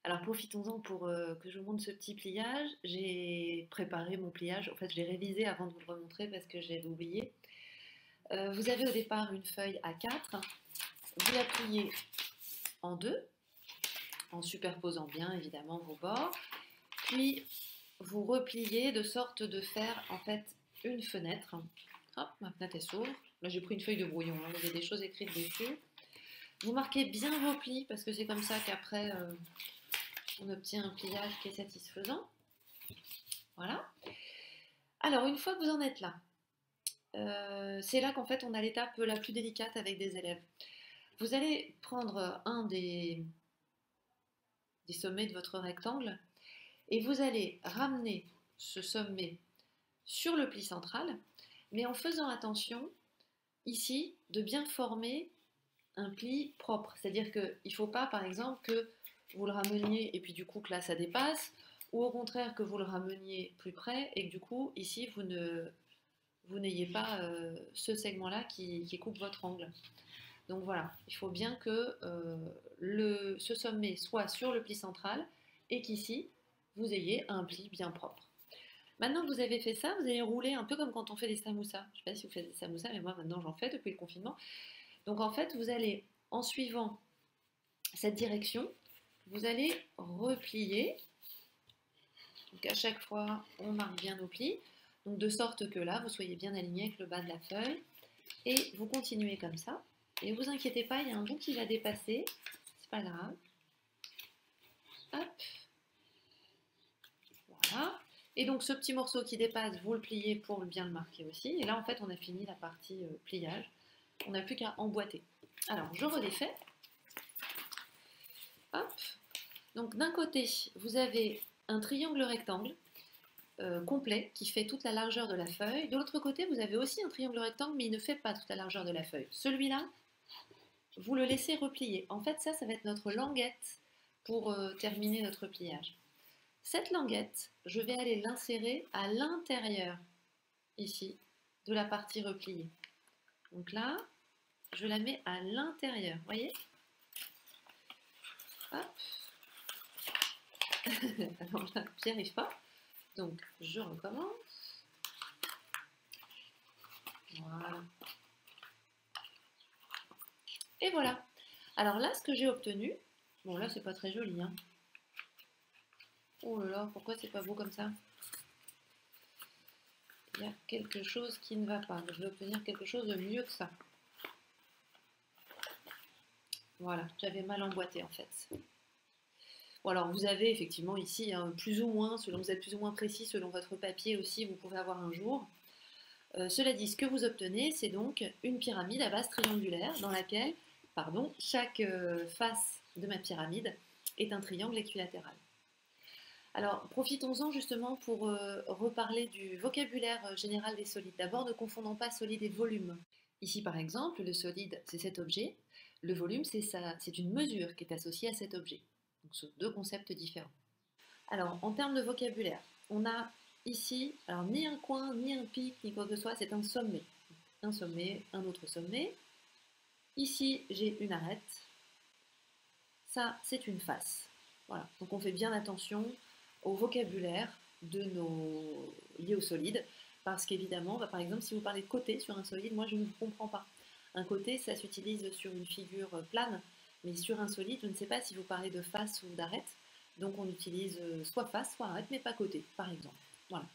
Alors profitons-en pour que je vous montre ce petit pliage. J'ai préparé mon pliage, en fait je l'ai révisé avant de vous le remontrer parce que j'avais oublié. Vous avez au départ une feuille A4, vous la pliez en deux, en superposant bien évidemment vos bords, puis vous repliez de sorte de faire en fait une fenêtre. Hop, ma fenêtre elle s'ouvre. Là j'ai pris une feuille de brouillon, hein, il y avait des choses écrites dessus. Vous marquez bien vos plis parce que c'est comme ça qu'après on obtient un pliage qui est satisfaisant. Voilà. Alors, une fois que vous en êtes là, c'est là qu'en fait on a l'étape la plus délicate avec des élèves. Vous allez prendre un des sommets de votre rectangle et vous allez ramener ce sommet sur le pli central, mais en faisant attention ici de bien former un pli propre. C'est-à-dire qu'il ne faut pas, par exemple, que vous le rameniez et puis du coup que là ça dépasse, ou au contraire que vous le rameniez plus près et que du coup ici vous n'ayez pas ce segment-là qui coupe votre angle. Donc voilà, il faut bien que ce sommet soit sur le pli central et qu'ici vous ayez un pli bien propre. Maintenant que vous avez fait ça, vous allez rouler un peu comme quand on fait des samoussas. Je ne sais pas si vous faites des samoussas, mais moi maintenant j'en fais depuis le confinement. Donc en fait, vous allez, en suivant cette direction, vous allez replier. Donc à chaque fois, on marque bien nos plis. Donc de sorte que là, vous soyez bien aligné avec le bas de la feuille. Et vous continuez comme ça. Et vous inquiétez pas, il y a un bout qui va dépasser. C'est pas grave. Hop. Voilà. Et donc ce petit morceau qui dépasse, vous le pliez pour bien le marquer aussi. Et là, en fait, on a fini la partie pliage. On n'a plus qu'à emboîter. Alors, je redéfais. Hop. Donc d'un côté, vous avez un triangle rectangle complet qui fait toute la largeur de la feuille. De l'autre côté, vous avez aussi un triangle rectangle, mais il ne fait pas toute la largeur de la feuille. Celui-là, vous le laissez replier. En fait, ça va être notre languette pour terminer notre pliage. Cette languette, je vais aller l'insérer à l'intérieur, ici, de la partie repliée. Donc là, je la mets à l'intérieur, vous voyez? Hop. Alors là, j'y arrive pas. Donc, je recommence. Voilà. Et voilà. Alors là, ce que j'ai obtenu, bon là, c'est pas très joli, hein. Oh là là, pourquoi c'est pas beau comme ça? Il y a quelque chose qui ne va pas. Je vais obtenir quelque chose de mieux que ça. Voilà, j'avais mal emboîté en fait. Bon alors vous avez effectivement ici plus ou moins, selon vous êtes plus ou moins précis, selon votre papier aussi, vous pouvez avoir un jour. Cela dit, ce que vous obtenez, c'est donc une pyramide à base triangulaire dans laquelle, pardon, chaque face de ma pyramide est un triangle équilatéral. Alors, profitons-en justement pour reparler du vocabulaire général des solides. D'abord, ne confondons pas solide et volume. Ici, par exemple, le solide, c'est cet objet. Le volume, c'est une mesure qui est associée à cet objet. Donc, ce sont deux concepts différents. Alors, en termes de vocabulaire, on a ici, alors ni un coin, ni un pic, ni quoi que ce soit, c'est un sommet. Un sommet, un autre sommet. Ici, j'ai une arête. Ça, c'est une face. Voilà, donc on fait bien attention au vocabulaire liés au solide, parce qu'évidemment, par exemple, si vous parlez de côté sur un solide, moi je ne vous comprends pas. Un côté, ça s'utilise sur une figure plane, mais sur un solide, je ne sais pas si vous parlez de face ou d'arête, donc on utilise soit face, soit arête, mais pas côté, par exemple. Voilà.